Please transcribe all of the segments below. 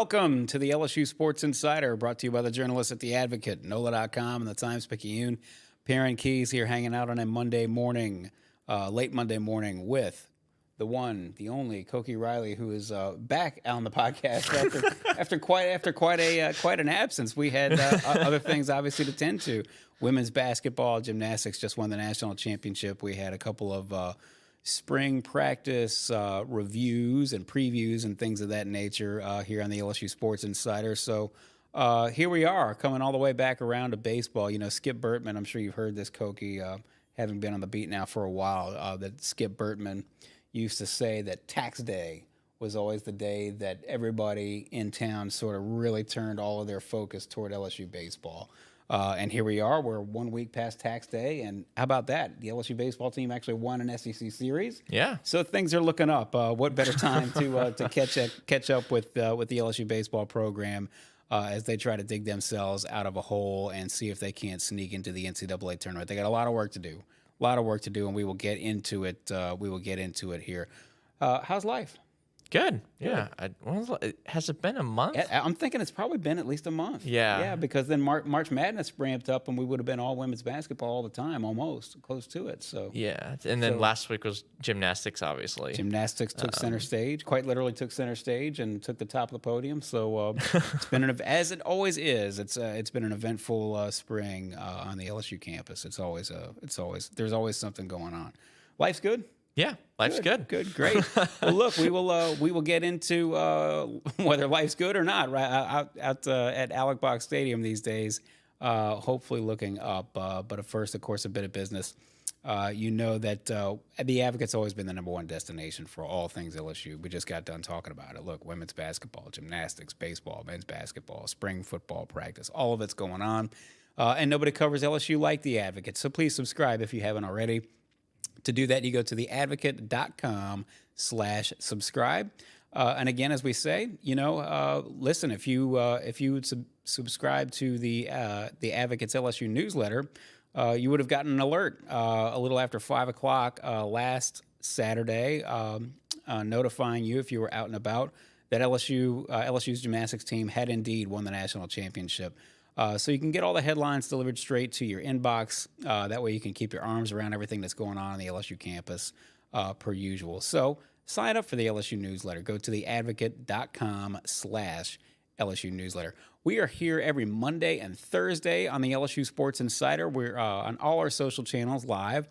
Welcome to the LSU Sports Insider, brought to you by the journalists at The Advocate, NOLA.com, and the Times-Picayune. Perryn Keys here hanging out on a Monday morning, late Monday morning with the one, the only Koki Riley, who is back on the podcast after quite an absence. We had other things obviously to tend to. Women's basketball, gymnastics just won the national championship. We had a couple of spring practice reviews and previews and things of that nature here on the LSU Sports Insider. So here we are, coming all the way back around to baseball. You know, Skip Bertman, I'm sure you've heard this, Koki, having been on the beat now for a while, that Skip Bertman used to say that tax day was always the day that everybody in town sort of really turned all of their focus toward LSU baseball. And here we are. We're 1 week past tax day, and how about that? The LSU baseball team actually won an SEC series. Yeah. So things are looking up. What better time to catch up with the LSU baseball program as they try to dig themselves out of a hole and see if they can't sneak into the NCAA tournament. They got a lot of work to do. And we will get into it. Here. How's life? Good. Yeah. Has it been a month? I'm thinking it's probably been at least a month. Yeah. Yeah, because then March Madness ramped up, and we would have been all women's basketball all the time, almost close to it. So yeah, and then last week was gymnastics, obviously. Gymnastics took center stage, quite literally took center stage, and took the top of the podium. So it's been as it always is. It's been an eventful spring on the LSU campus. There's always something going on. Life's good. Yeah, life's good. Good, great. Well, look, we will get into whether life's good or not right out at Alec Box Stadium these days. Hopefully looking up. But first, of course, a bit of business. You know that the Advocate's always been the number one destination for all things LSU. We just got done talking about it. Look, women's basketball, gymnastics, baseball, men's basketball, spring football practice, all of it's going on. And nobody covers LSU like the Advocate. So please subscribe if you haven't already. To do that, you go to theadvocate.com/subscribe. And again, as we say, listen, if you would subscribe to the Advocate's LSU newsletter, you would have gotten an alert a little after 5 o'clock last Saturday, notifying you if you were out and about that LSU's gymnastics team had indeed won the national championship. So you can get all the headlines delivered straight to your inbox. That way you can keep your arms around everything that's going on the LSU campus per usual. So sign up for the LSU newsletter. Go to theadvocate.com/LSU newsletter. We are here every Monday and Thursday on the LSU Sports Insider. We're on all our social channels live,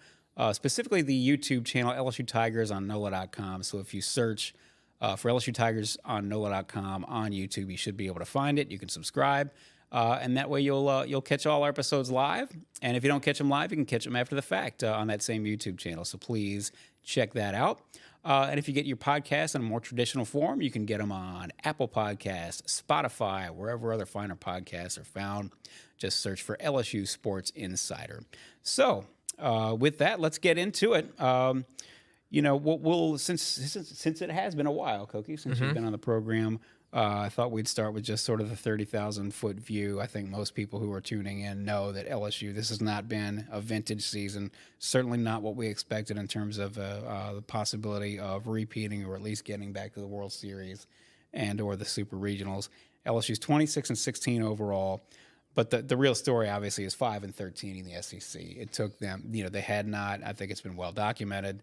specifically the YouTube channel LSU Tigers on NOLA.com. So if you search for LSU Tigers on NOLA.com on YouTube, you should be able to find it. You can subscribe. And that way you'll catch all our episodes live. And if you don't catch them live, you can catch them after the fact on that same YouTube channel. So please check that out. And if you get your podcasts in a more traditional form, you can get them on Apple Podcasts, Spotify, wherever other finer podcasts are found. Just search for LSU Sports Insider. So with that, let's get into it. We'll since it has been a while, Koki, since you've been on the program, I thought we'd start with just sort of the 30,000-foot view. I think most people who are tuning in know that LSU, this has not been a vintage season, certainly not what we expected in terms of the possibility of repeating or at least getting back to the World Series and or the Super Regionals. LSU's 26-16 overall. But the real story, obviously, is 5-13 in the SEC. It took them, they had not, I think it's been well documented,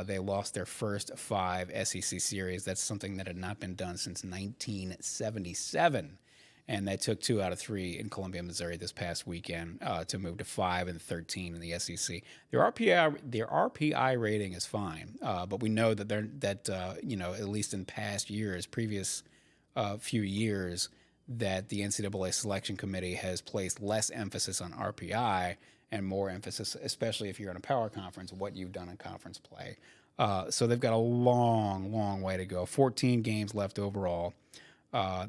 they lost their first 5 SEC series. That's something that had not been done since 1977. And they took 2 out of 3 in Columbia, Missouri this past weekend to move to 5-13 in the SEC. Their RPI rating is fine, but we know that at least in past years, previous few years, that the NCAA selection committee has placed less emphasis on RPI and more emphasis, especially if you're in a power conference, what you've done in conference play. So they've got a long, long way to go. 14 games left overall.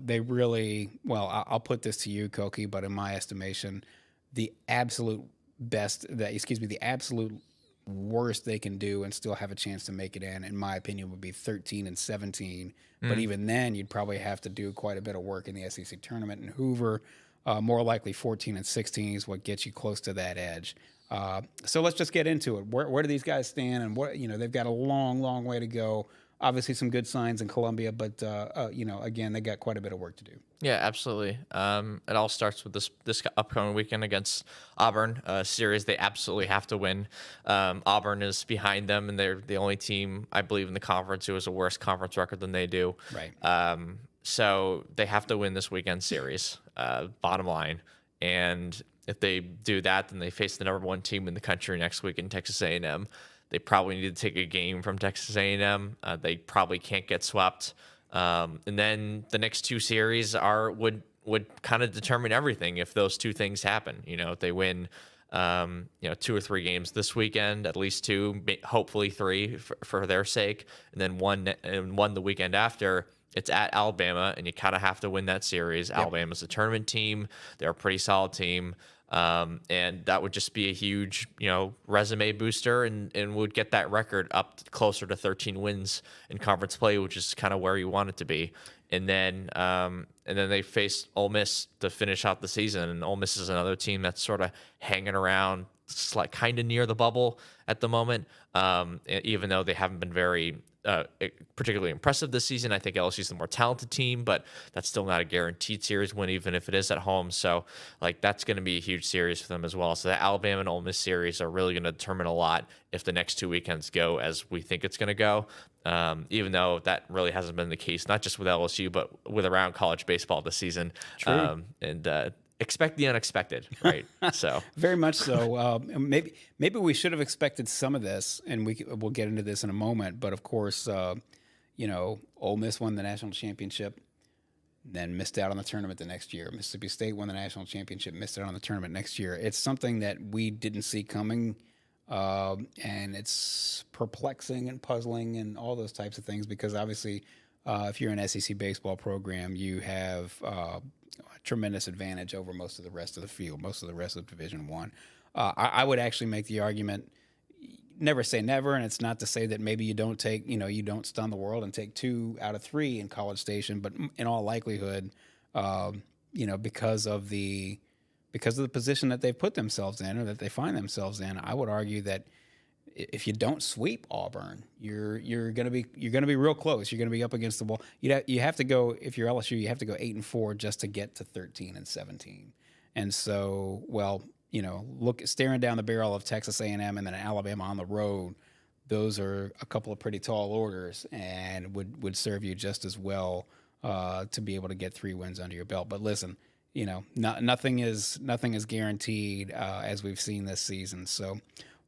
They really, I'll put this to you, Koki, but in my estimation, the absolute worst they can do and still have a chance to make it in my opinion, would be 13-17. But even then, you'd probably have to do quite a bit of work in the SEC tournament. And Hoover, more likely 14-16 is what gets you close to that edge. So let's just get into it. Where do these guys stand? And they've got a long, long way to go obviously some good signs in Columbia, but again, they got quite a bit of work to do. Yeah, absolutely. It all starts with this upcoming weekend against Auburn, a series they absolutely have to win. Auburn is behind them, and they're the only team, I believe, in the conference who has a worse conference record than they do. Right. So they have to win this weekend series, bottom line. And if they do that, then they face the number one team in the country next week in Texas A&M. They probably need to take a game from Texas A&M. They probably can't get swept. And then the next two series would kind of determine everything if those two things happen. If they win, 2 or 3 games this weekend, at least 2, hopefully 3 for their sake, and then one the weekend after. It's at Alabama, and you kind of have to win that series. Yep. Alabama's a tournament team; they're a pretty solid team. And that would just be a huge, resume booster and would get that record up closer to 13 wins in conference play, which is kind of where you want it to be. And then they face Ole Miss to finish out the season. And Ole Miss is another team that's sort of hanging around, like kind of near the bubble at the moment. Even though they haven't been very particularly impressive this season. I think LSU is the more talented team, but that's still not a guaranteed series win, even if it is at home. So, that's going to be a huge series for them as well. So the Alabama and Ole Miss series are really going to determine a lot if the next 2 weekends go as we think it's going to go. Even though that really hasn't been the case, not just with LSU, but with around college baseball this season. True. Expect the unexpected, right? So very much so. Maybe we should have expected some of this, and we'll get into this in a moment. But of course, Ole Miss won the national championship, then missed out on the tournament the next year. Mississippi State won the national championship, missed out on the tournament next year. It's something that we didn't see coming, and it's perplexing and puzzling and all those types of things because obviously, if you're an SEC baseball program, you have a tremendous advantage over most of the rest of the field, most of the rest of Division I. I would actually make the argument, never say never, and it's not to say that maybe you don't stun the world and take 2 out of 3 in College Station, but in all likelihood, because of the position that they've put themselves in or that they find themselves in, I would argue that if you don't sweep Auburn, you're gonna be real close. You're gonna be up against the wall. You have to go, if you're LSU, you have to go 8-4 just to get to 13-17. And so, staring down the barrel of Texas A&M and then Alabama on the road, those are a couple of pretty tall orders and would serve you just as well to be able to get 3 wins under your belt. But listen, nothing is guaranteed as we've seen this season. So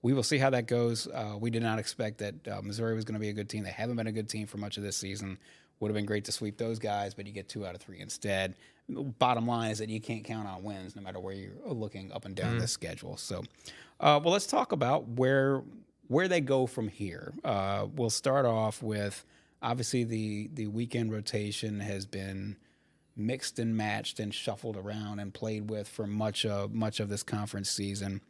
we will see how that goes. We did not expect that Missouri was going to be a good team. They haven't been a good team for much of this season. Would have been great to sweep those guys, but you get 2 out of 3 instead. Bottom line is that you can't count on wins no matter where you're looking up and down this schedule. So, let's talk about where they go from here. We'll start off with, obviously, the weekend rotation has been mixed and matched and shuffled around and played with for much of this conference season.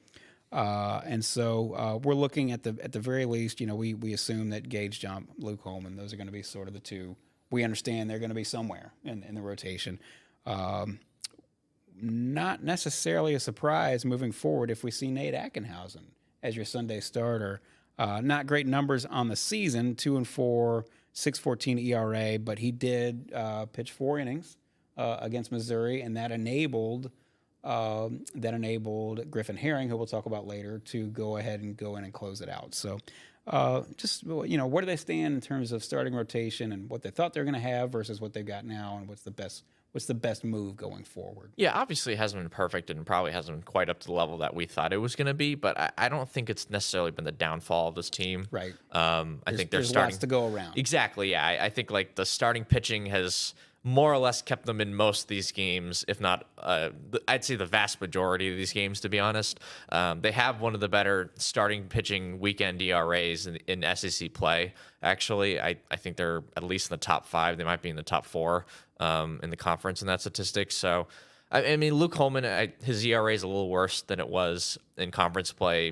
And so we're looking at the very least, we assume that Gage Jump, Luke Holman, those are going to be sort of the 2. We understand they're going to be somewhere in the rotation. Not necessarily a surprise moving forward if we see Nate Ackenhausen as your Sunday starter. Not great numbers on the season, 2-4, 6.14 ERA, but he did pitch 4 innings against Missouri, and that enabled Griffin Herring, who we'll talk about later, to go ahead and go in and close it out. So where do they stand in terms of starting rotation and what they thought they were going to have versus what they've got now, and what's the best move going forward? Yeah, obviously it hasn't been perfect and probably hasn't been quite up to the level that we thought it was going to be, but I don't think it's necessarily been the downfall of this team. Right. I think there's lots to go around. Exactly, yeah. I think the starting pitching has more or less kept them in most of these games, if not, I'd say the vast majority of these games, to be honest. They have one of the better starting pitching weekend ERAs in SEC play, actually. I think they're at least in the top 5. They might be in the top 4 in the conference in that statistic. So, I mean, Luke Holman, his ERA is a little worse than it was in conference play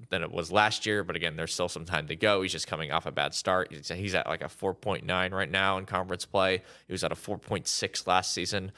than it was last year. But again, there's still some time to go. He's just coming off a bad start. He's at like a 4.9 right now in conference play. He was at a 4.6 last season.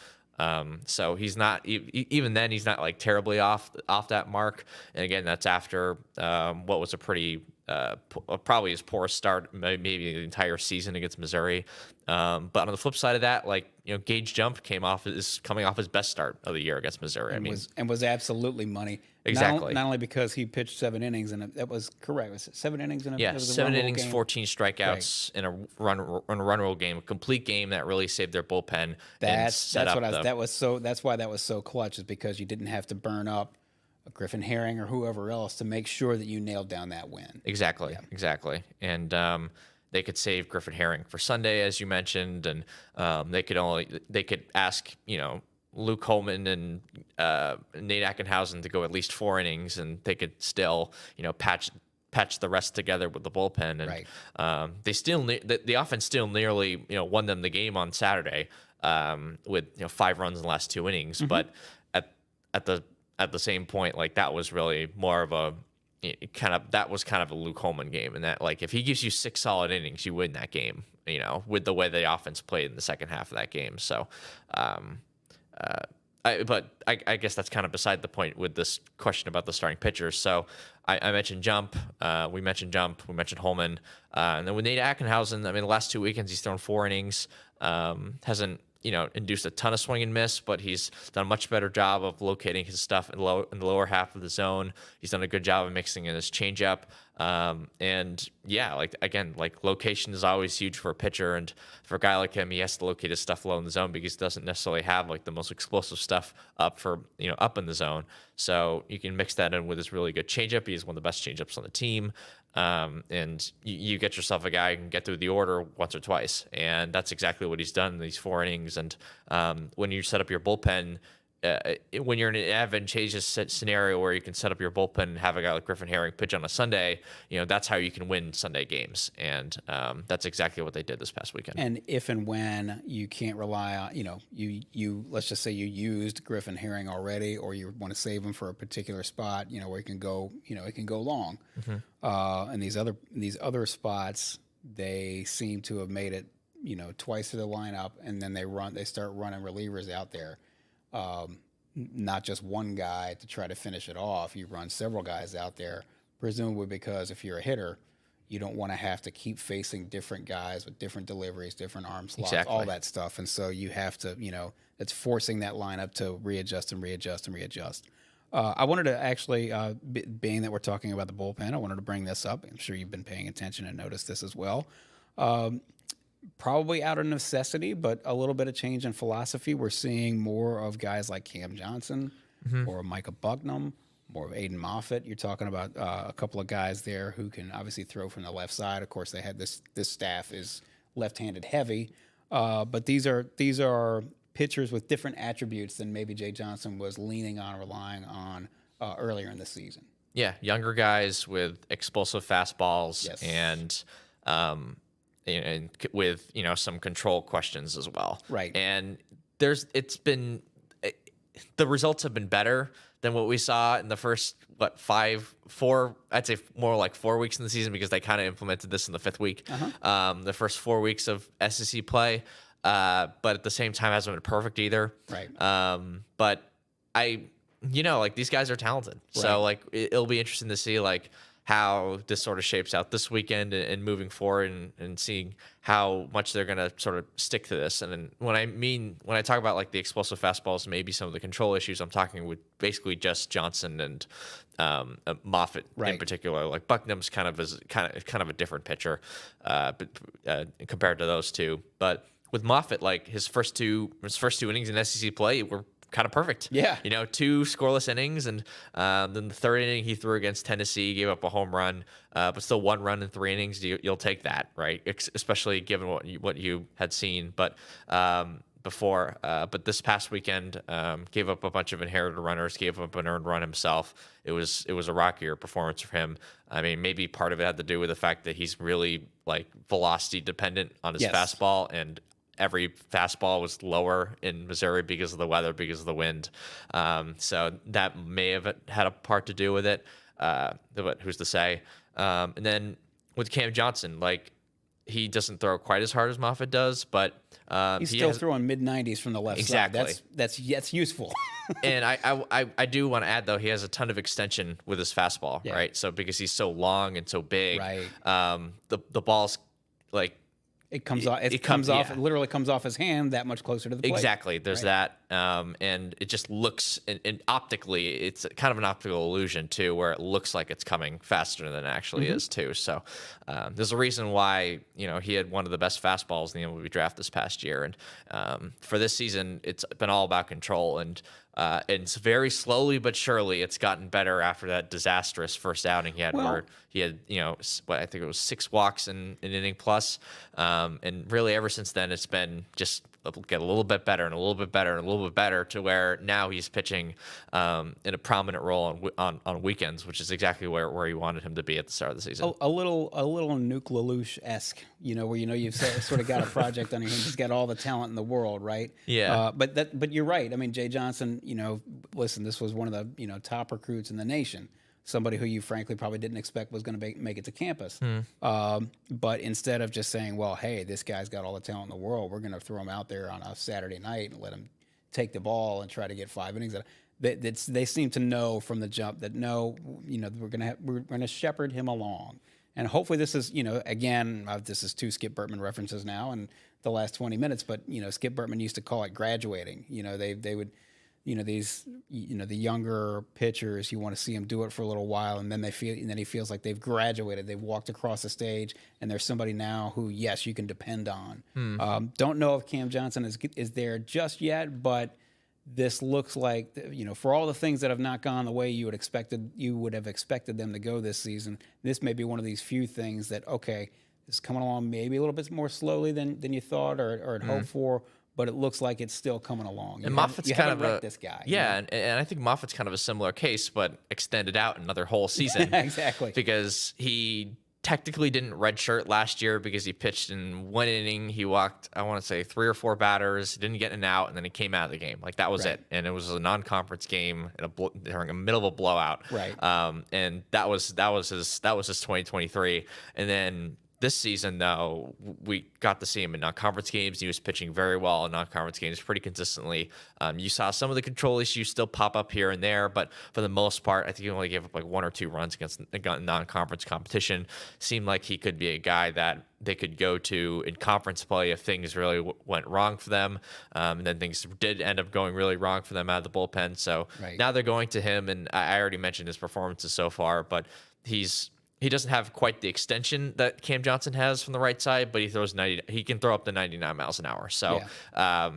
So he's not even then. He's not like terribly off that mark. And again, that's after what was a pretty probably his poorest start maybe the entire season against Missouri. But on the flip side of that, like, Gage Jump coming off his best start of the year against Missouri. Was absolutely money. Exactly. Not only because he pitched 7 innings, and that was correct. Was it 7 innings in a Yeah, it was a 7 run rule innings, game? 14 strikeouts in a run rule game, a complete game that really saved their bullpen. That's why that was so clutch, is because you didn't have to burn up a Griffin Herring or whoever else to make sure that you nailed down that win. Exactly. And they could save Griffin Herring for Sunday, as you mentioned, and they could ask Luke Holman and Nate Ackenhausen to go at least 4 innings, and they could still patch the rest together with the bullpen. And the offense still nearly won them the game on Saturday with 5 runs in the last 2 innings. Mm-hmm. But at the same point, like, that was really more of a kind of a Luke Holman game, and that, like, if he gives you 6 solid innings, you win that game. With the way the offense played in the second half of that game. So. But I guess that's kind of beside the point with this question about the starting pitchers. So I mentioned Jump. We mentioned Holman. And then with Nate Ackenhausen, the last 2 weekends he's thrown 4 innings. Hasn't induced a ton of swing and miss, but he's done a much better job of locating his stuff in the lower half of the zone. He's done a good job of mixing in his changeup. And yeah, location is always huge for a pitcher, and for a guy like him, he has to locate his stuff low in the zone because he doesn't necessarily have the most explosive stuff up in the zone. So you can mix that in with his really good changeup. He's one of the best changeups on the team. And you get yourself a guy who can get through the order once or twice, and that's exactly what he's done in these 4 innings. And when you set up your bullpen, when you're in an advantageous scenario where you can set up your bullpen and have a guy like Griffin Herring pitch on a Sunday, that's how you can win Sunday games. And that's exactly what they did this past weekend. And if and when you can't rely on, you let's just say you used Griffin Herring already, or you want to save him for a particular spot, where it can go long. Mm-hmm. And these other spots, they seem to have made it, twice to the lineup, and then they start running relievers out there. Not just one guy to try to finish it off. You run several guys out there, presumably because if you're a hitter, you don't want to have to keep facing different guys with different deliveries, different arm slots, all that stuff. And so you have to, it's forcing that lineup to readjust. I wanted to actually, being that we're talking about the bullpen, I wanted to bring this up. I'm sure you've been paying attention and noticed this as well. Probably out of necessity, but a little bit of change in philosophy. We're seeing more of guys like Cam Johnson, mm-hmm. or Micah Bucknam, more of Aiden Moffett. You're talking about a couple of guys there who can obviously throw from the left side. Of course, they had this staff is left-handed heavy, but these are pitchers with different attributes than maybe Jay Johnson was relying on earlier in the season. Yeah, younger guys with explosive fastballs. Yes. And with some control questions as well. Right. And the results have been better than what we saw in the first I'd say more like 4 weeks in the season, because they kind of implemented this in the 5th week. Uh-huh. The first 4 weeks of SEC play, but at the same time hasn't been perfect either. Right. But these guys are talented, right. So it'll be interesting to see how this sort of shapes out this weekend and moving forward, and seeing how much they're going to sort of stick to this. And then when I talk about the explosive fastballs, maybe some of the control issues, I'm talking with basically just Johnson and Moffett, right. In particular. Bucknam's kind of a different pitcher compared to those two. But with Moffett, his first two innings in SEC play were kind of perfect. Yeah. 2 scoreless innings, and then the 3rd inning he threw against Tennessee, gave up a home run, but still 1 run in 3 innings. You'll take that, right? Especially given what you had seen, but before. But this past weekend, gave up a bunch of inherited runners, gave up an earned run himself. It was a rockier performance for him. Maybe part of it had to do with the fact that he's really velocity dependent on his fastball, and every fastball was lower in Missouri because of the weather, because of the wind. So that may have had a part to do with it, but who's to say? And then with Cam Johnson, he doesn't throw quite as hard as Moffett does, but he's still throwing mid-90s from the left exactly. side. That's useful. And I do want to add, though, he has a ton of extension with his fastball, right? So because he's so long and so big, right. The ball's like it comes off. It literally comes off his hand that much closer to the plate. Exactly. There's that, and it just looks, and optically, it's kind of an optical illusion too, where it looks like it's coming faster than it actually is too. So there's a reason why he had one of the best fastballs in the MLB draft this past year, and for this season, it's been all about control, and it's very slowly but surely it's gotten better after that disastrous first outing he had, where he had I think it was 6 walks in an inning plus, and really ever since then it's been just get a little bit better and a little bit better and a little bit better, to where now he's pitching in a prominent role on weekends, which is exactly where you wanted him to be at the start of the season. A little Nuke LaLoosh-esque, where you've sort of got a project under him. He's got all the talent in the world, right? Yeah. But you're right. I mean, Jay Johnson, listen, this was one of the top recruits in the nation. Somebody who you frankly probably didn't expect was going to make it to campus. But instead of just saying, well, hey, this guy's got all the talent in the world, we're going to throw him out there on a Saturday night and let him take the ball and try to get 5 innings. They seem to know from the jump that no, we're going to shepherd him along. And hopefully this is, again, this is 2 Skip Bertman references now in the last 20 minutes, but, Skip Bertman used to call it graduating. They would, the younger pitchers, you want to see them do it for a little while, and then he feels like they've graduated. They've walked across the stage, and there's somebody now who, yes, you can depend on. Don't know if Cam Johnson is there just yet, but this looks like, for all the things that have not gone the way you would have expected them to go this season, this may be one of these few things that, okay, this is coming along maybe a little bit more slowly than you thought or had hoped for, but it looks like it's still coming along. And Moffett's kind of this guy. Yeah, and I think Moffett's kind of a similar case, but extended out another whole season. Exactly. Because he technically didn't redshirt last year because he pitched in 1 inning. He walked, I want to say, 3 or 4 batters, didn't get an out, and then he came out of the game. Like, that was it. And it was a non-conference game during the middle of a blowout. Right. And that was his 2023. And then this season, though, we got to see him in non-conference games. He was pitching very well in non-conference games pretty consistently. You saw some of the control issues still pop up here and there, but for the most part, I think he only gave up like 1 or 2 runs against non-conference competition. Seemed like he could be a guy that they could go to in conference play if things really went wrong for them. And then things did end up going really wrong for them out of the bullpen. So now they're going to him, and I already mentioned his performances so far, but he doesn't have quite the extension that Cam Johnson has from the right side, but he can throw up to 99 miles an hour. So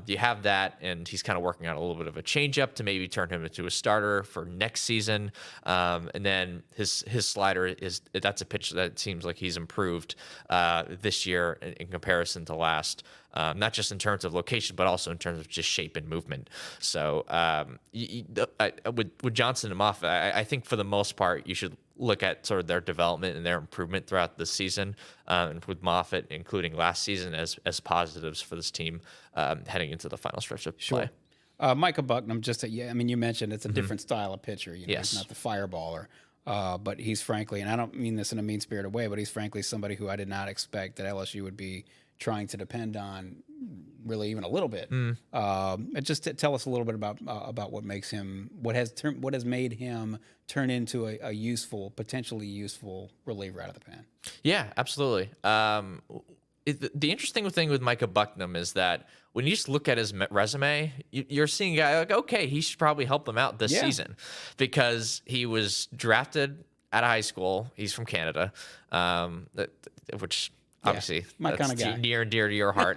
you have that, and he's kind of working on a little bit of a changeup to maybe turn him into a starter for next season. And then his slider that's a pitch that seems like he's improved this year in comparison to last. Not just in terms of location, but also in terms of just shape and movement. So with Johnson and Moffett, I think for the most part, you should look at sort of their development and their improvement throughout the season, and with Moffett, including last season, as positives for this team heading into the final stretch of play. Micah Bucknam, you mentioned it's a different style of pitcher. He's not the fireballer. But he's frankly, and I don't mean this in a mean-spirited way, but he's frankly somebody who I did not expect that LSU would be trying to depend on really even a little bit. Just tell us a little bit about what makes him, what has made him turn into a potentially useful reliever out of the pen. Yeah, absolutely. The interesting thing with Micah Bucknam is that when you just look at his resume, you're seeing a guy like, okay, he should probably help them out this season, because he was drafted out of high school. He's from Canada, which obviously my kind of guy, near and dear to your heart.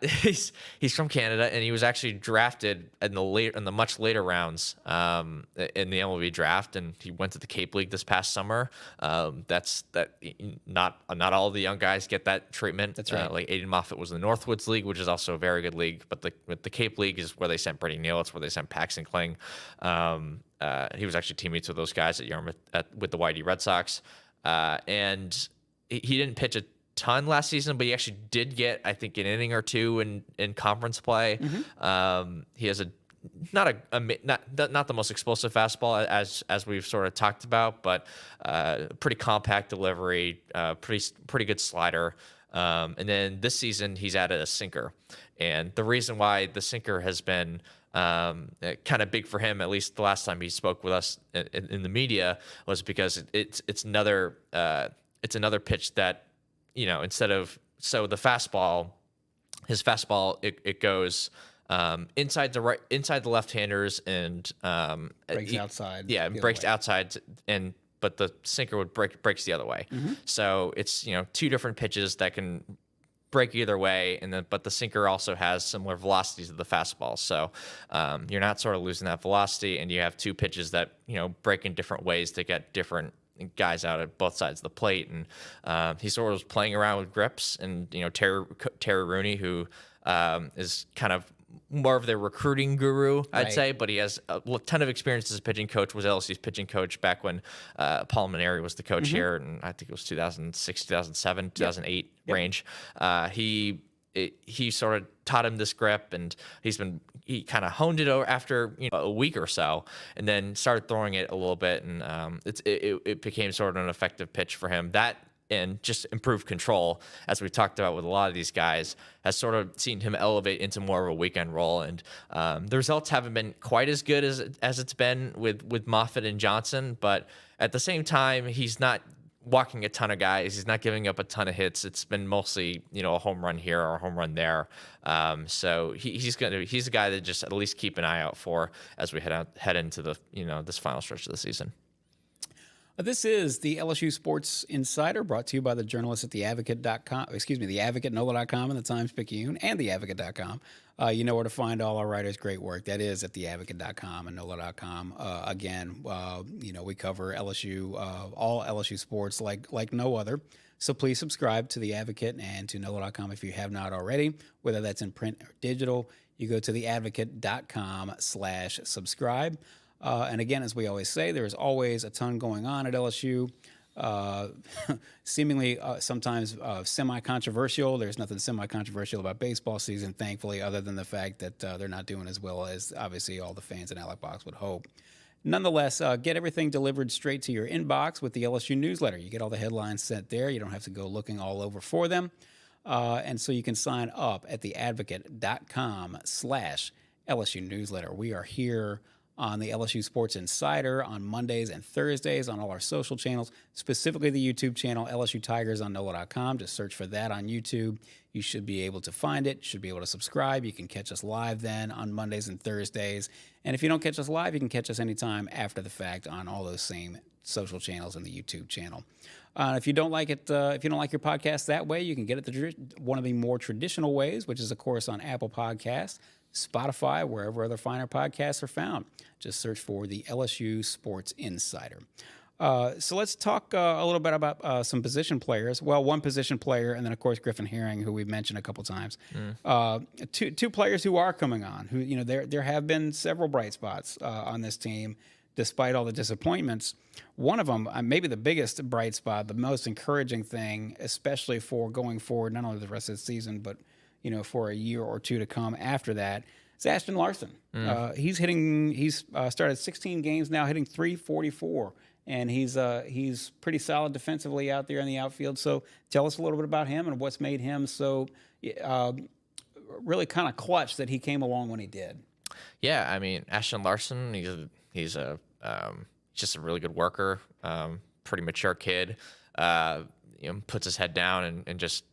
He's from Canada, and he was actually drafted in the much later rounds in the MLB draft, and he went to the Cape League this past summer. Not all the young guys get that treatment. That's right. Like Aiden Moffett was in the Northwoods League, which is also a very good league, but the Cape League is where they sent Brady Neal. It's where they sent Paxton Kling. He was actually teammates with those guys at Yarmouth with the YD Red Sox, and he didn't pitch a ton last season, but he actually did get, I think, an inning or 2 in conference play. He has not the most explosive fastball as we've sort of talked about, but pretty compact delivery, pretty good slider. And then this season, he's added a sinker. And the reason why the sinker has been kind of big for him, at least the last time he spoke with us in the media, was because it's another pitch that, instead of the fastball, his fastball it goes inside the left-handers and breaks outside. Yeah, breaks outside but the sinker would breaks the other way. So it's two different pitches that can break either way, but the sinker also has similar velocities to the fastball. So you're not sort of losing that velocity, and you have two pitches that break in different ways to get different guys out at both sides of the plate. And he sort of was playing around with grips, and Terry Rooney, who is kind of more of their recruiting guru, I'd say, but he has a ton of experience as a pitching coach, was LSU's pitching coach back when Paul Maneri was the coach here, and I think it was 2006, 2007, 2008 range. He sort of taught him this grip, and he kind of honed it over after a week or so, and then started throwing it a little bit, and it became sort of an effective pitch for him. That and just improved control, as we talked about with a lot of these guys, has sort of seen him elevate into more of a weekend role. And the results haven't been quite as good as it's been with Moffett and Johnson, but at the same time, he's not walking a ton of guys. He's not giving up a ton of hits. It's been mostly, a home run here or a home run there. So he's a guy that just at least keep an eye out for as we head into the, this final stretch of the season. This is the LSU Sports Insider, brought to you by the journalists at theadvocate.com, the Advocate, NOLA.com, and the Times-Picayune, and theadvocate.com. You know where to find all our writers' great work. That is at theadvocate.com and NOLA.com. Again, we cover LSU, all LSU sports like no other. So please subscribe to The Advocate and to NOLA.com if you have not already, whether that's in print or digital. You go to theadvocate.com/subscribe. And again, as we always say, there's always a ton going on at LSU, seemingly sometimes semi-controversial. There's nothing semi-controversial about baseball season, thankfully, other than the fact that they're not doing as well as obviously all the fans in Alec Box would hope. Nonetheless, get everything delivered straight to your inbox with the LSU newsletter. You get all the headlines sent there. You don't have to go looking all over for them. And so you can sign up at theadvocate.com/LSU newsletter. We are here on the LSU Sports Insider on Mondays and Thursdays on all our social channels, specifically the YouTube channel, LSU Tigers on NOLA.com. Just search for that on YouTube. You should be able to find it, should be able to subscribe. You can catch us live then on Mondays and Thursdays. And if you don't catch us live, you can catch us anytime after the fact on all those same social channels and the YouTube channel. If you don't like it, if you don't like your podcast that way, you can get it one of the more traditional ways, which is, of course, on Apple Podcasts, Spotify, wherever other finer podcasts are found. Just search for the LSU Sports Insider. So let's talk a little bit about some position players. Well, one position player, and then, of course, Griffin Herring, who we've mentioned a couple times. Two players who are coming on, who, there have been several bright spots on this team, despite all the disappointments. One of them, maybe the biggest bright spot, the most encouraging thing, especially for going forward, not only the rest of the season, but for a year or two to come after that, is Ashton Larson. He's started 16 games now, hitting .344, and he's pretty solid defensively out there in the outfield. So tell us a little bit about him and what's made him so really kind of clutch that he came along when he did. Yeah, I mean, Ashton Larson, he's just a really good worker, pretty mature kid. Puts his head down and just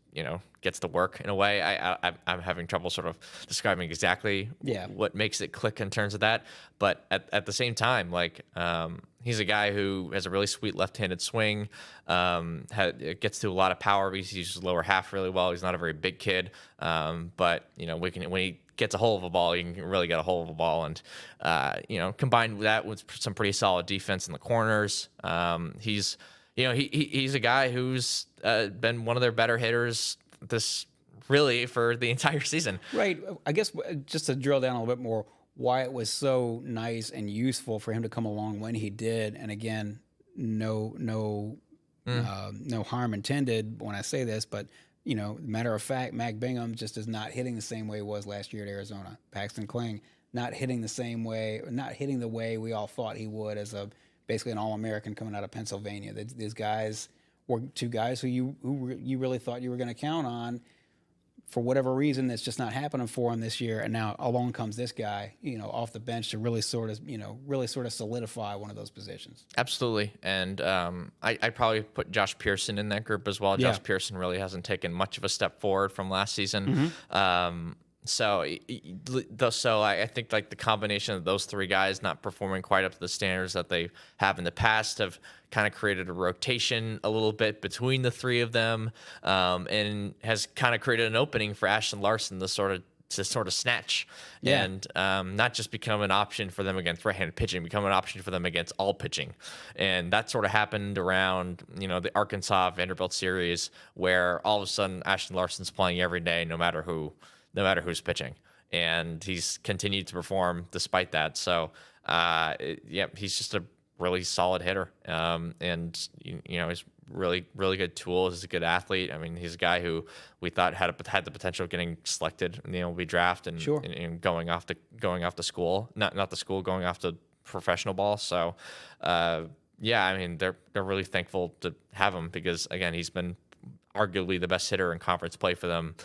gets to work in a way. I'm having trouble sort of describing exactly what makes it click in terms of that. But at the same time, he's a guy who has a really sweet left-handed swing, gets to a lot of power because he uses lower half really well. He's not a very big kid, but when he gets a hold of a ball, you can really get a hold of a ball. And combined with that with some pretty solid defense in the corners, he's a guy who's been one of their better hitters for the entire season. Right. I guess just to drill down a little bit more, why it was so nice and useful for him to come along when he did. And again, no harm intended when I say this, but matter of fact, Mac Bingham just is not hitting the same way he was last year at Arizona. Paxton Kling not hitting the same way, not hitting the way we all thought he would as basically an All-American coming out of Pennsylvania. These guys were two guys who you really thought you were going to count on. For whatever reason, that's just not happening for him this year. And now along comes this guy, off the bench to really sort of solidify one of those positions. Absolutely. And I'd probably put Josh Pearson in that group as well. Yeah. Josh Pearson really hasn't taken much of a step forward from last season. So I think like the combination of those three guys not performing quite up to the standards that they have in the past have kind of created a rotation a little bit between the three of them, and has kind of created an opening for Ashton Larson to sort of snatch and not just become an option for them against right-handed pitching, become an option for them against all pitching. And that sort of happened around, the Arkansas Vanderbilt series, where all of a sudden Ashton Larson's playing every day, no matter who's pitching. And he's continued to perform despite that. So, he's just a really solid hitter. And he's really, really good tools. He's a good athlete. I mean, he's a guy who we thought had the potential of getting selected in the MLB draft and, Sure. and going off to school, not the school, going off to professional ball. So, I mean, they're really thankful to have him because, again, he's been arguably the best hitter in conference play for them.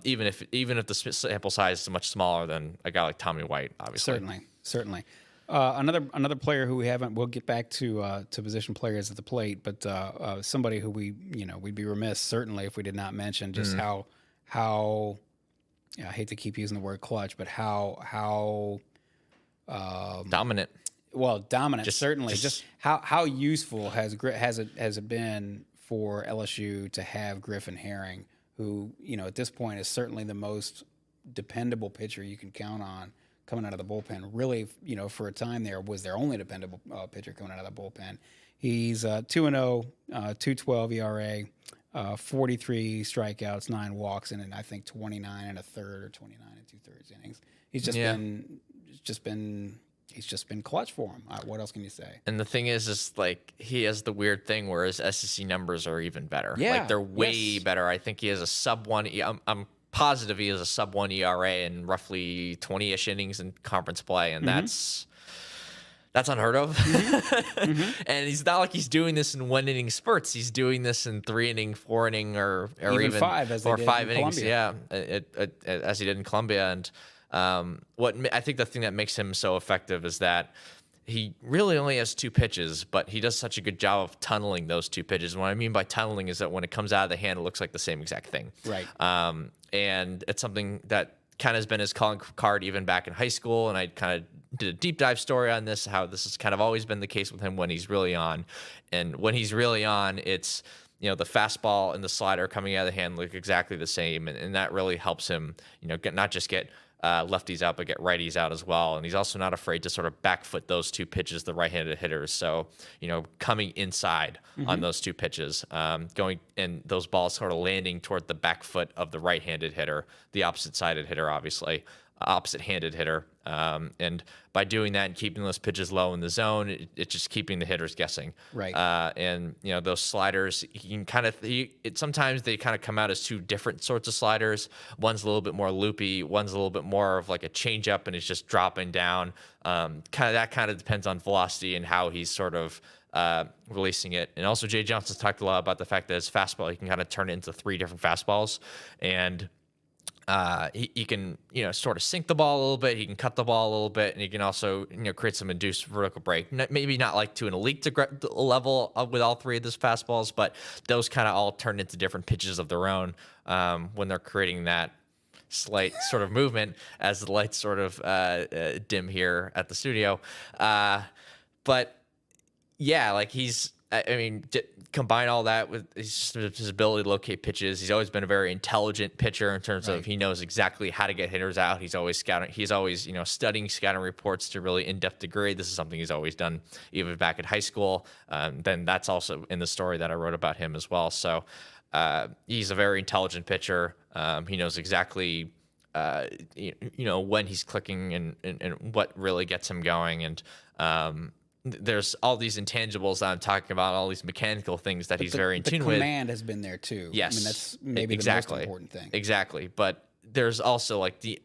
Even if the sample size is much smaller than a guy like Tommy White, obviously. Certainly. Another player who we'll get back to position players at the plate, but somebody who we'd be remiss certainly if we did not mention just how I hate to keep using the word clutch, but how dominant. Well, dominant certainly. Just how useful has it been for LSU to have Griffin Herring, who at this point is certainly the most dependable pitcher you can count on coming out of the bullpen. Really, for a time there was their only dependable pitcher coming out of the bullpen. He's 2-0, 2.12 ERA, 43 strikeouts, 9 walks, and I think 29 and a third or 29 and 2/3 innings. He's just been clutch for him. What else can you say? And the thing is like he has the weird thing where his SEC numbers are even better. Yeah, like they're way better. I think he has a sub-1. I'm positive he has a sub-1 ERA in roughly 20-ish innings in conference play, and that's unheard of. And he's not like he's doing this in 1-inning spurts. He's doing this in 3-inning, 4-inning, or even 5 as they did 5 in innings. Columbia. Yeah, as he did in Columbia. And what I think the thing that makes him so effective is that he really only has 2 pitches, but he does such a good job of tunneling those 2 pitches. And what I mean by tunneling is that when it comes out of the hand, it looks like the same exact thing. Right. And it's something that kind of has been his calling card even back in high school. And I kind of did a deep dive story on this, how this has kind of always been the case with him when he's really on. And when he's really on, it's, the fastball and the slider coming out of the hand look exactly the same. And that really helps him, not just get lefties out, but get righties out as well. And he's also not afraid to sort of back foot those 2 pitches, the right-handed hitters. So, coming inside on those 2 pitches, going and those balls sort of landing toward the back foot of the right-handed hitter, the opposite-sided hitter, obviously, opposite-handed hitter. And by doing that and keeping those pitches low in the zone, it's just keeping the hitters guessing. Right. And those sliders, you can sometimes they kind of come out as 2 different sorts of sliders. One's a little bit more loopy. One's a little bit more of like a changeup, and it's just dropping down. That kind of depends on velocity and how he's sort of releasing it. And also, Jay Johnson's talked a lot about the fact that his fastball, he can kind of turn it into 3 different fastballs, and he can, sort of sink the ball a little bit. He can cut the ball a little bit, and he can also, create some induced vertical break. Maybe not like to an elite level with all 3 of those fastballs, but those kind of all turn into different pitches of their own when they're creating that slight sort of movement as the lights sort of dim here at the studio. But yeah, like combine all that with his ability to locate pitches. He's always been a very intelligent pitcher in terms of he knows exactly how to get hitters out. He's always scouting. He's always, studying scouting reports to really in-depth degree. This is something he's always done even back in high school. Then that's also in the story that I wrote about him as well. So he's a very intelligent pitcher. He knows exactly, when he's clicking and what really gets him going. And there's all these intangibles that I'm talking about, all these mechanical things that he's very in tune with. The command has been there too. Yes. I mean, that's maybe the most important thing. Exactly. But there's also like the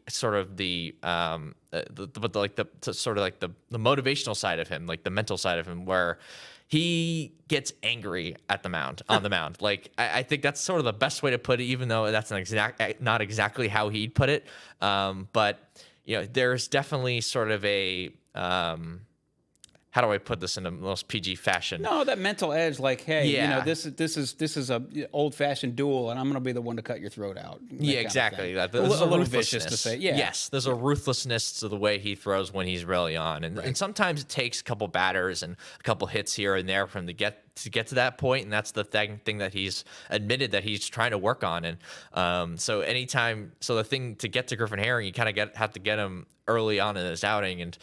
motivational side of him, like the mental side of him, where he gets angry at the mound on the mound. Like I think that's sort of the best way to put it, even though that's not exactly how he'd put it. But there's definitely sort of a how do I put this in the most PG fashion? No, that mental edge, like, hey, this is a old fashioned duel, and I'm going to be the one to cut your throat out. Yeah, exactly. A little vicious to say. Yeah. Yes, there's a ruthlessness to the way he throws when he's really on, and sometimes it takes a couple batters and a couple hits here and there for him to get to that point, and that's the thing that he's admitted that he's trying to work on. And so the thing to get to Griffin Herring, you kind of have to get him early on in his outing, and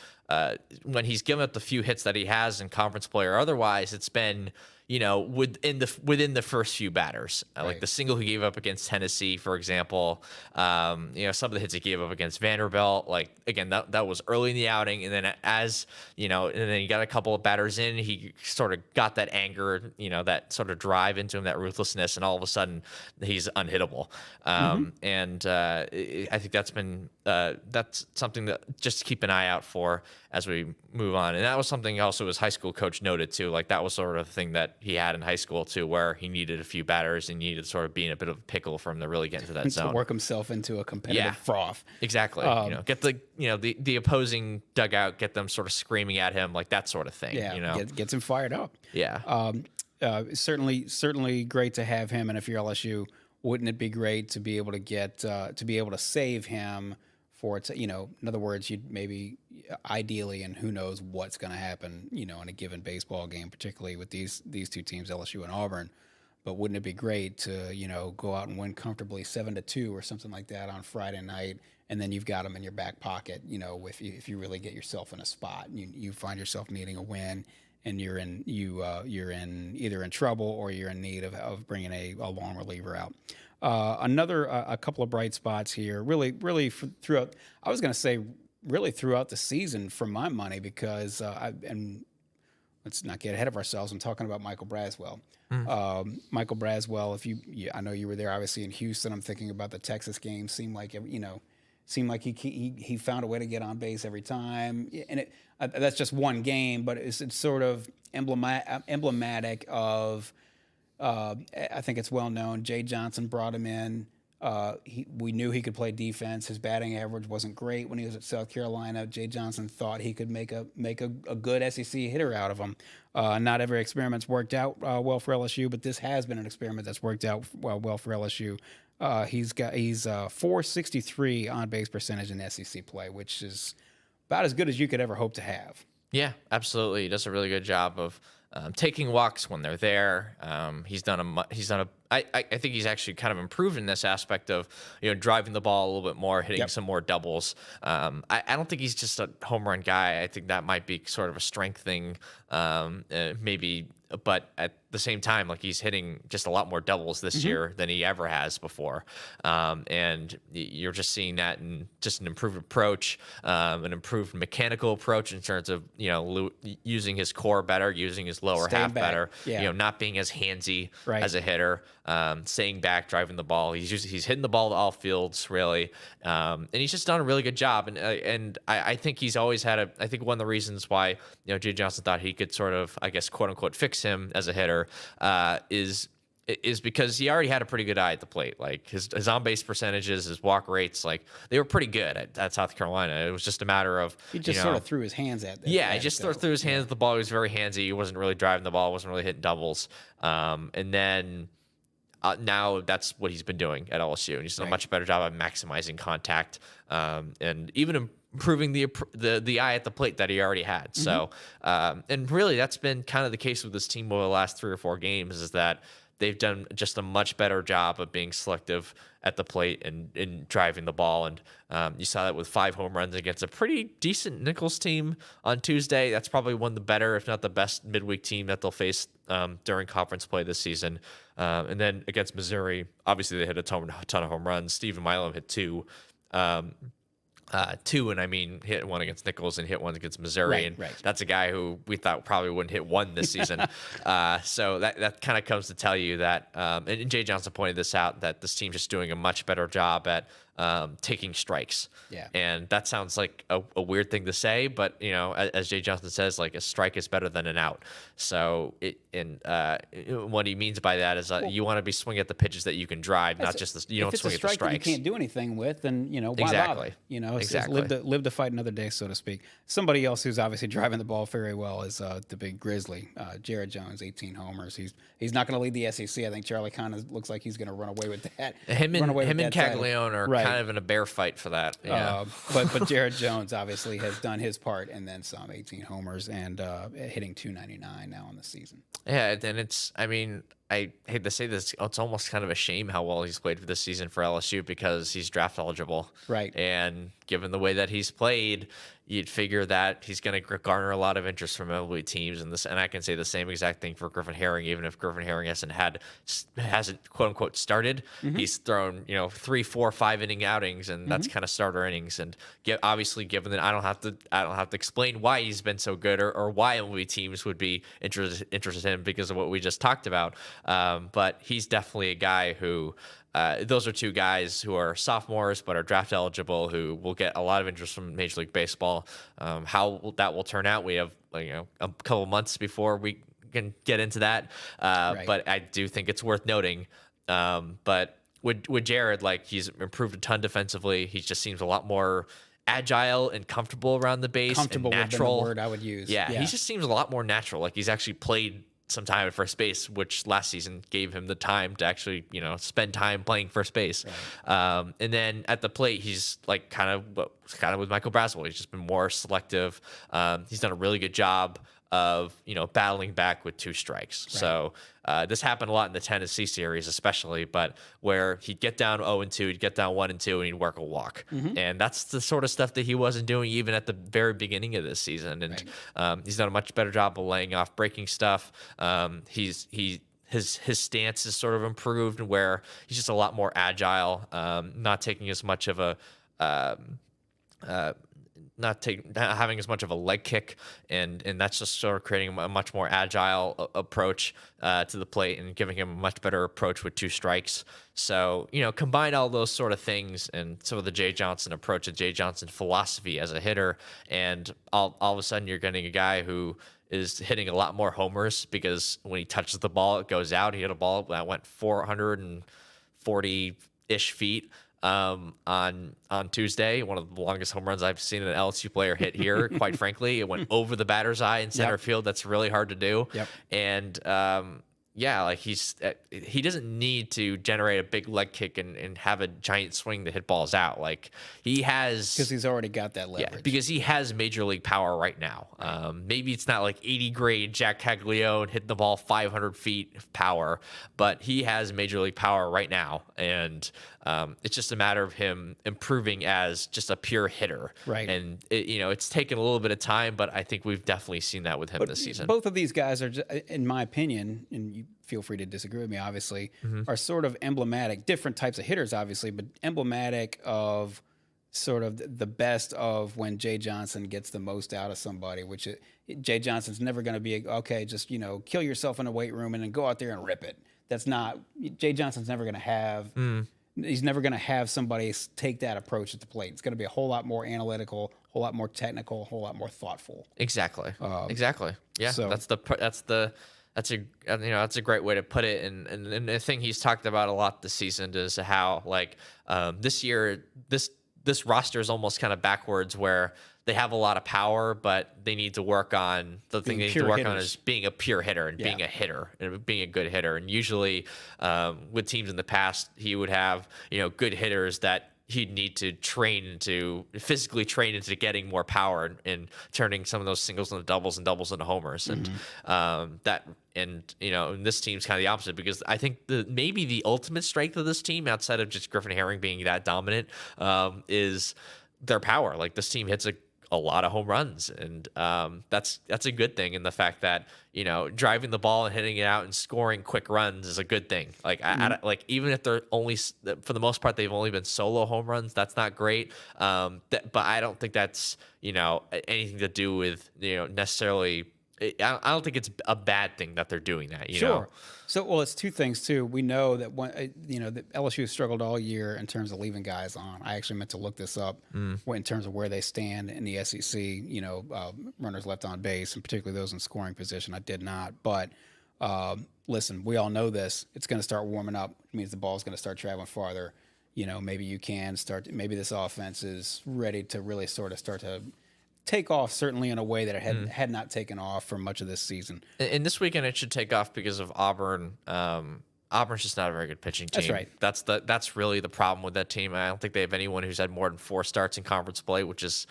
when he's given up the few hits that he has in conference play or otherwise, it's been within the first few batters, like the single he gave up against Tennessee, for example. Some of the hits he gave up against Vanderbilt, like again, that was early in the outing, and then and then he got a couple of batters in, he sort of got that anger, that sort of drive into him, that ruthlessness, and all of a sudden he's unhittable. And I think that's something that just to keep an eye out for as we move on. And that was something also his high school coach noted too. Like that was sort of the thing that he had in high school too, where he needed a few batters and needed sort of being a bit of a pickle for him to really get into that zone. To work himself into a competitive froth. Exactly. Get the opposing dugout, get them sort of screaming at him, like that sort of thing. Yeah, gets him fired up. Yeah. Certainly great to have him. And if you're LSU, wouldn't it be great to be able to save him for it? In other words, you'd maybe ideally, and who knows what's going to happen, in a given baseball game, particularly with these two teams, LSU and Auburn. But wouldn't it be great to go out and win comfortably 7-2 or something like that on Friday night, and then you've got them in your back pocket. If you really get yourself in a spot, you find yourself needing a win, and you're either in trouble or you're in need of bringing a long reliever out. A couple of bright spots here, really throughout. I was going to say really throughout the season, for my money, because and let's not get ahead of ourselves. I'm talking about Michael Braswell. Michael Braswell. I know you were there, obviously in Houston. I'm thinking about the Texas game. Seemed like he found a way to get on base every time, and that's just one game, but it's sort of emblematic of. I think it's well known. Jay Johnson brought him in. We knew he could play defense. His batting average wasn't great when he was at South Carolina. Jay Johnson thought he could make a good SEC hitter out of him. Not every experiment's worked out well for LSU, but this has been an experiment that's worked out well for LSU. He's .463 on base percentage in SEC play, which is about as good as you could ever hope to have. Yeah, absolutely. He does a really good job of taking walks when they're there. I think he's actually kind of improved in this aspect of driving the ball a little bit more, hitting some more doubles. I don't think he's just a home run guy. I think that might be sort of a strength thing, maybe. But at the same time, like he's hitting just a lot more doubles this year than he ever has before. And you're just seeing that in just an improved approach, an improved mechanical approach in terms of, using his core better, using his lower half better, not being as handsy as a hitter, staying back, driving the ball. He's hitting the ball to all fields, really. And he's just done a really good job. And I think he's always had I think one of the reasons why, Jay Johnson thought he could sort of, I guess, quote unquote, fix him as a hitter, is because he already had a pretty good eye at the plate. Like his on base percentages, his walk rates, like they were pretty good at South Carolina. It was just a matter of he just sort of threw his hands at. He just threw his hands at the ball. He was very handsy. He wasn't really driving the ball. Wasn't really hitting doubles. And then now that's what he's been doing at LSU, and he's done a much better job of maximizing contact and even improving the eye at the plate that he already had. So, and really that's been kind of the case with this team over the last 3 or 4 games, is that they've done just a much better job of being selective at the plate and driving the ball. And you saw that with 5 home runs against a pretty decent Nichols team on Tuesday. That's probably one of the better, if not the best, midweek team that they'll face during conference play this season. And then against Missouri, obviously they hit a ton of home runs. Steven Milam hit 2. And I mean, hit one against Nichols and hit one against Missouri. That's a guy who we thought probably wouldn't hit 1 this season. So that kind of comes to tell you that, and Jay Johnson pointed this out, that this team's just doing a much better job at taking strikes. Yeah. And that sounds like a weird thing to say, but as Jay Johnson says, like a strike is better than an out. So what he means by that is you want to be swinging at the pitches that you can drive, not just you don't swing at the strikes. That you can't do anything with, then why Exactly. bother? It's Exactly. live to fight another day, so to speak. Somebody else who's obviously driving the ball very well is the big Grizzly, Jared Jones, 18 homers. He's not going to lead the SEC. I think Charlie kind of looks like he's going to run away with that. Him and Caglione are right. kind of in a bear fight for that. Yeah. But Jared Jones obviously has done his part and then some, 18 homers and hitting 299 now in the season. Yeah, and I hate to say this, it's almost kind of a shame how well he's played for this season for LSU because he's draft eligible. Right. And given the way that he's played, you'd figure that he's going to garner a lot of interest from MLB teams. And I can say the same exact thing for Griffin Herring, even if Griffin Herring hasn't quote unquote started. Mm-hmm. He's thrown 3, 4, 5 inning outings, and that's kind of starter innings. And obviously, given that I don't have to explain why he's been so good or why MLB teams would be interested in him because of what we just talked about. But he's definitely a guy who. Those are two guys who are sophomores but are draft eligible who will get a lot of interest from Major League Baseball. How that will turn out, we have a couple months before we can get into that. Right. But I do think it's worth noting. But with Jared, he's improved a ton defensively. He just seems a lot more agile and comfortable around the base. Comfortable and natural. Would be the word I would use. Yeah, he just seems a lot more natural. He's actually played some time at first base, which last season gave him the time to actually, spend time playing first base. Right. And then at the plate, he's kind of with Michael Braswell. He's just been more selective. He's done a really good job of, battling back with 2 strikes. Right. So this happened a lot in the Tennessee series, especially, but where he'd get down 0-2, he'd get down 1-2, and he'd work a walk. Mm-hmm. And that's the sort of stuff that he wasn't doing even at the very beginning of this season. And right. He's done a much better job of laying off breaking stuff. His stance is sort of improved where he's just a lot more agile, not taking as much of a not having as much of a leg kick, and that's just sort of creating a much more agile approach to the plate and giving him a much better approach with 2 strikes. So, combine all those sort of things and some of the Jay Johnson approach and Jay Johnson philosophy as a hitter, and all of a sudden you're getting a guy who is hitting a lot more homers because when he touches the ball, it goes out. He hit a ball that went 440-ish feet. On Tuesday, one of the longest home runs I've seen an LSU player hit here. Quite frankly, it went over the batter's eye in center field. That's really hard to do. Yep. And he doesn't need to generate a big leg kick and have a giant swing to hit balls out. He has, because he's already got that leverage. Yeah, because he has major league power right now. Maybe it's not 80 grade Jack Caglione hitting the ball 500 feet of power, but he has major league power right now, and it's just a matter of him improving as just a pure hitter. Right. And it's taken a little bit of time, but I think we've definitely seen that with him this season. Both of these guys are, in my opinion, and you feel free to disagree with me, obviously, are sort of emblematic, different types of hitters, obviously, but emblematic of sort of the best of when Jay Johnson gets the most out of somebody, which Jay Johnson's never going to be, just, kill yourself in a weight room and then go out there and rip it. That's not, Jay Johnson's never going to have, he's never going to have somebody take that approach at the plate. It's going to be a whole lot more analytical, a whole lot more technical, a whole lot more thoughtful. Exactly. Yeah. So, that's a great way to put it. And the thing he's talked about a lot this season is how this year, this roster is almost kind of backwards where they have a lot of power, but they need to work on the thing they need to work on is being a pure hitter and being a hitter and being a good hitter. And usually with teams in the past, he would have, good hitters that he'd need to physically train into getting more power and turning some of those singles into doubles and doubles into homers. And and this team's kind of the opposite, because I think maybe the ultimate strength of this team outside of just Griffin Herring being that dominant is their power. This team hits a lot of home runs, and that's a good thing. And the fact that driving the ball and hitting it out and scoring quick runs is a good thing. Even if they're only, for the most part, they've only been solo home runs, that's not great. But I don't think that's anything to do with necessarily I don't think it's a bad thing that they're doing that. You Sure. know? So, well, it's two things too. We know that that LSU has struggled all year in terms of leaving guys on. I actually meant to look this up in terms of where they stand in the SEC. Runners left on base, and particularly those in scoring position. I did not, but listen, we all know this. It's going to start warming up. It means the ball's going to start traveling farther. Maybe you can start. Maybe this offense is ready to really sort of start to take off, certainly in a way that it had not taken off for much of this season. And this weekend it should take off because of Auburn. Auburn's just not a very good pitching team. That's right. That's really the problem with that team. I don't think they have anyone who's had more than 4 starts in conference play, which is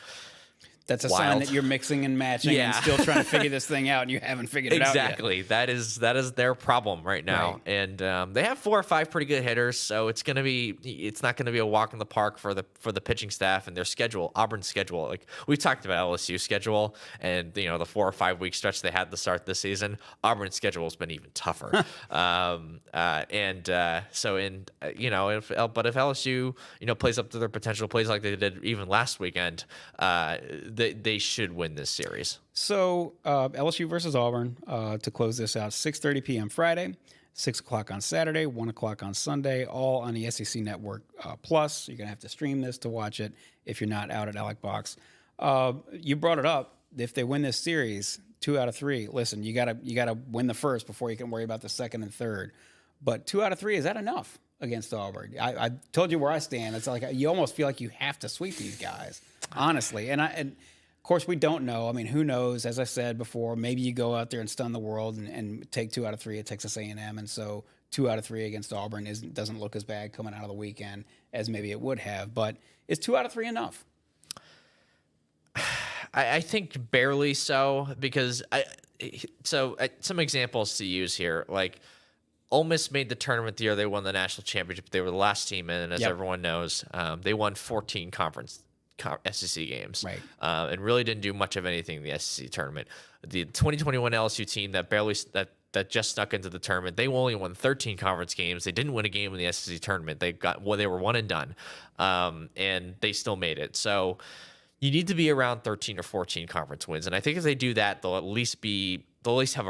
that's a wild. sign that you're mixing and matching and still trying to figure this thing out, and you haven't figured it out yet. Exactly. That is their problem right now. Right. And they have 4 or 5 pretty good hitters, so it's not gonna be a walk in the park for the pitching staff and their schedule. Auburn's schedule, like we talked about LSU schedule and the 4 or 5 week stretch they had to start this season. Auburn's schedule has been even tougher. But if LSU plays up to their potential, plays like they did even last weekend, they should win this series. So LSU versus Auburn to close this out, 6:30 p.m. Friday, 6 o'clock on Saturday, 1 o'clock on Sunday, all on the SEC Network Plus. You're going to have to stream this to watch it if you're not out at Alec Box. You brought it up. If they win this series, 2 out of 3, listen, you gotta win the first before you can worry about the second and third. But 2 out of 3, is that enough against Auburn? I told you where I stand. It's like you almost feel like you have to sweep these guys, honestly. And of course, we don't know. I mean, who knows? As I said before, maybe you go out there and stun the world and take 2 out of 3 at Texas A&M, and so 2 out of 3 against Auburn doesn't look as bad coming out of the weekend as maybe it would have. But is 2 out of 3 enough? I think barely so, because some examples to use here, like Ole Miss made the tournament the year they won the national championship. They were the last team in, and as everyone knows, they won 14 SEC games, right? And really didn't do much of anything in the SEC tournament. The 2021 LSU team that just snuck into the tournament, they only won 13 conference games. They didn't win a game in the SEC tournament. They were one and done, and they still made it. So you need to be around 13 or 14 conference wins, and I think if they do that, they'll at least have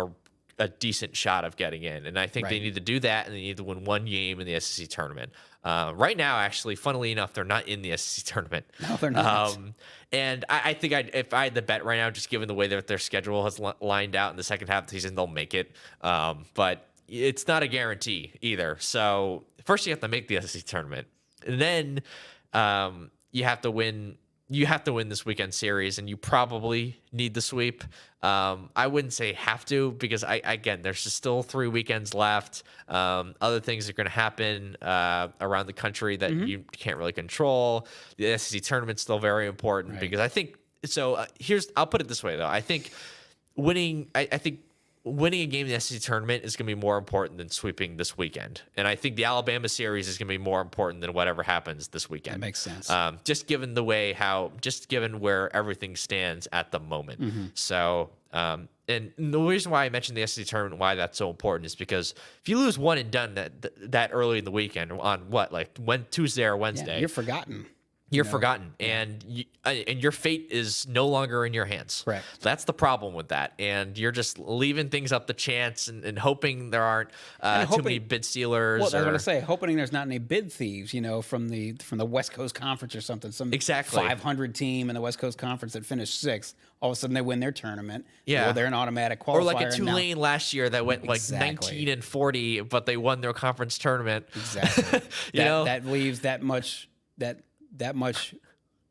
a decent shot of getting in. And I think they need to do that, and they need to win 1 game in the SEC tournament. Right now, actually, funnily enough, they're not in the SEC tournament. No, they're not. And I think if I had to bet right now, just given the way that their schedule has lined out in the second half of the season, they'll make it. But it's not a guarantee either. So first you have to make the SEC tournament. And then you have to win. You have to win this weekend series, and you probably need the sweep. I wouldn't say have to, because there's just still 3 weekends left. Other things are going to happen around the country that you can't really control. The SEC tournament's still very important, because I think so. I'll put it this way though. I think winning a game in the SEC tournament is going to be more important than sweeping this weekend. And I think the Alabama series is going to be more important than whatever happens this weekend. That makes sense. Just given where everything stands at the moment. So, and the reason why I mentioned the SEC tournament, why that's so important, is because if you lose one and done that early in the weekend on Tuesday or Wednesday, you're forgotten. You're forgotten, and your fate is no longer in your hands. Correct. That's the problem with that, and you're just leaving things up to chance and hoping there aren't too many bid stealers. Well, I was going to say, hoping there's not any bid thieves, from the West Coast Conference or something. Some 500 team in the West Coast Conference that finished 6th. All of a sudden, they win their tournament. Yeah, well, they're an automatic qualifier. Or like a Tulane last year that went 19-40, but they won their conference tournament. Exactly. that leaves that much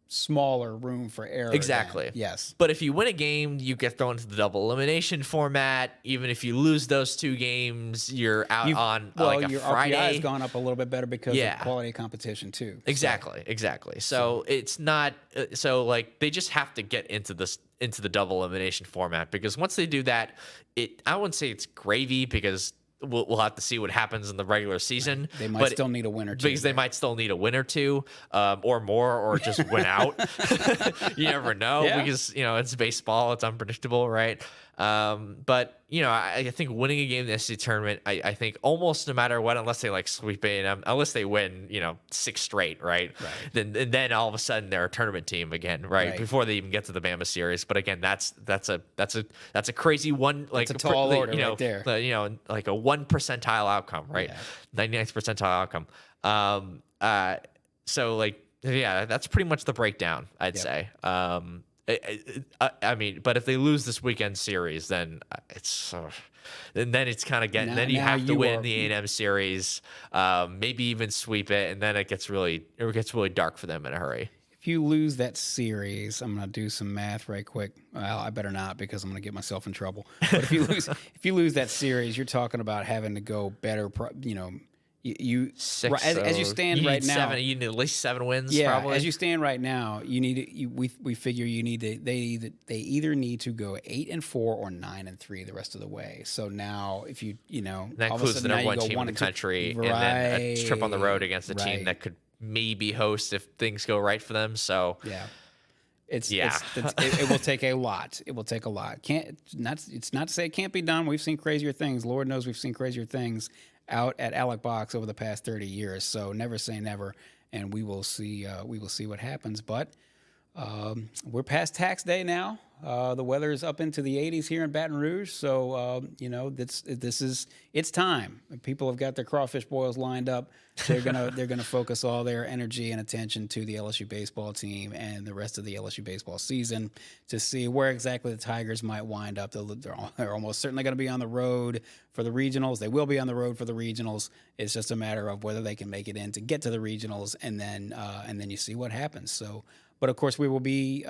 smaller room for error. Exactly. Then. Yes. But if you win a game, you get thrown into the double elimination format. Even if you lose those 2 games, you're out your Friday. Your RPI has gone up a little bit better because of quality of competition too. Exactly. So it's not. So they just have to get into the double elimination format, because once they do that, I wouldn't say it's gravy, because we'll have to see what happens in the regular season. They might still need a win or two. Because they might still need a win or two, or more, or just win out. You never know, because it's baseball, it's unpredictable, right? But I think winning a game in the SEC tournament, I think almost no matter what, unless they like sweep A&M, unless they win, 6 straight, right? Then all of a sudden they're a tournament team again, right? Before they even get to the Bama series. But again, that's a crazy one, like it's a tall order right there. Like a 1 percentile outcome, right? 99th percentile outcome. So like, yeah, that's pretty much the breakdown, I'd say. I mean, but if they lose this weekend series, then then it's kind of getting. Then you have to win the A&M series, maybe even sweep it, and then it gets really dark for them in a hurry. If you lose that series, I'm gonna do some math right quick. Well, I better not because I'm gonna get myself in trouble. But if you lose that series, you're talking about having to go better. You 6, as you stand right now, you need at least 7 wins. Yeah, probably. As you stand right now, you need we figure you need to they either need to go 8-4 or 9-3 the rest of the way. So now if that includes the number 1 team in the country, and then a trip on the road against a team that could maybe host if things go right for them. So yeah. It will take a lot. It will take a lot. It's not to say it can't be done. We've seen crazier things. Lord knows we've seen crazier things out at Alec Box over the past 30 years. So never say never, and we will see. We will see what happens. But we're past tax day now. The weather is up into the 80s here in Baton Rouge. So it's time. People have got their crawfish boils lined up. They're gonna focus all their energy and attention to the LSU baseball team and the rest of the LSU baseball season to see where exactly the Tigers might wind up. They're almost certainly going to be on the road for the regionals. They will be on the road for the regionals. It's just a matter of whether they can make it in to get to the regionals, and then you see what happens. So. But of course, we will be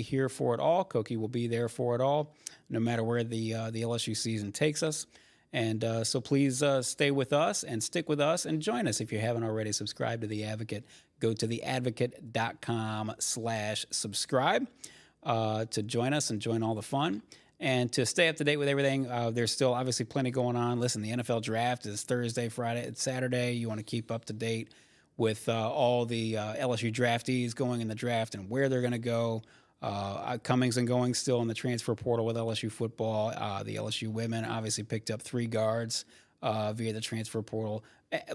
here for it all. Koki will be there for it all, no matter where the LSU season takes us. And so please stay with us and stick with us and join us. If you haven't already subscribed to The Advocate, go to theadvocate.com/subscribe to join us and join all the fun. And to stay up to date with everything, there's still obviously plenty going on. Listen, the NFL draft is Thursday, Friday, and Saturday. You want to keep up to date with all the LSU draftees going in the draft and where they're going to go. Comings and goings still in the transfer portal with LSU football. The LSU women obviously picked up 3 guards via the transfer portal.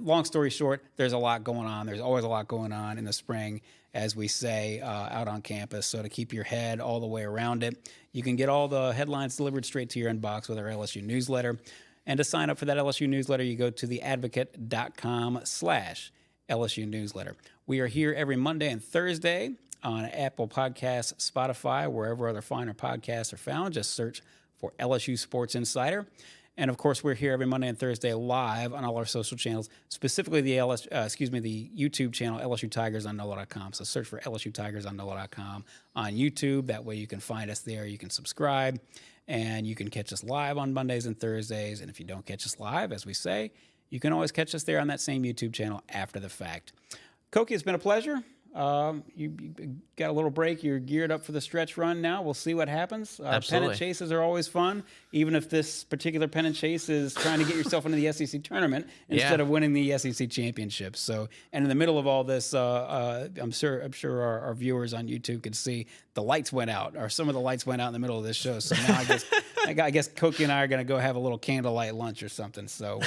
Long story short, there's a lot going on. There's always a lot going on in the spring, as we say, out on campus. So to keep your head all the way around it, you can get all the headlines delivered straight to your inbox with our LSU newsletter. And to sign up for that LSU newsletter, you go to theadvocate.com/LSU newsletter. We are here every Monday and Thursday on Apple Podcasts, Spotify, wherever other finer podcasts are found. Just search for LSU Sports Insider. And of course, we're here every Monday and Thursday live on all our social channels, specifically the YouTube channel LSU Tigers on NOLA.com. So search for LSU Tigers on NOLA.com on YouTube. That way you can find us there. You can subscribe, and you can catch us live on Mondays and Thursdays. And if you don't catch us live, as we say, you can always catch us there on that same YouTube channel after the fact. Koki, it's been a pleasure. You got a little break. You're geared up for the stretch run now. We'll see what happens. Pennant chases are always fun, even if this particular pennant chase is trying to get yourself into the SEC tournament instead of winning the SEC championship. So, and in the middle of all this, I'm sure our viewers on YouTube could see the lights went out, or some of the lights went out in the middle of this show. So now I guess Koki and I are going to go have a little candlelight lunch or something. So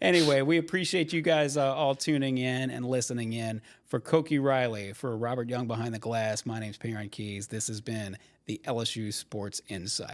anyway, we appreciate you guys all tuning in and listening in. For Koki Riley, for Robert Young behind the glass, my name's Perryn Keys. This has been the LSU Sports Insight.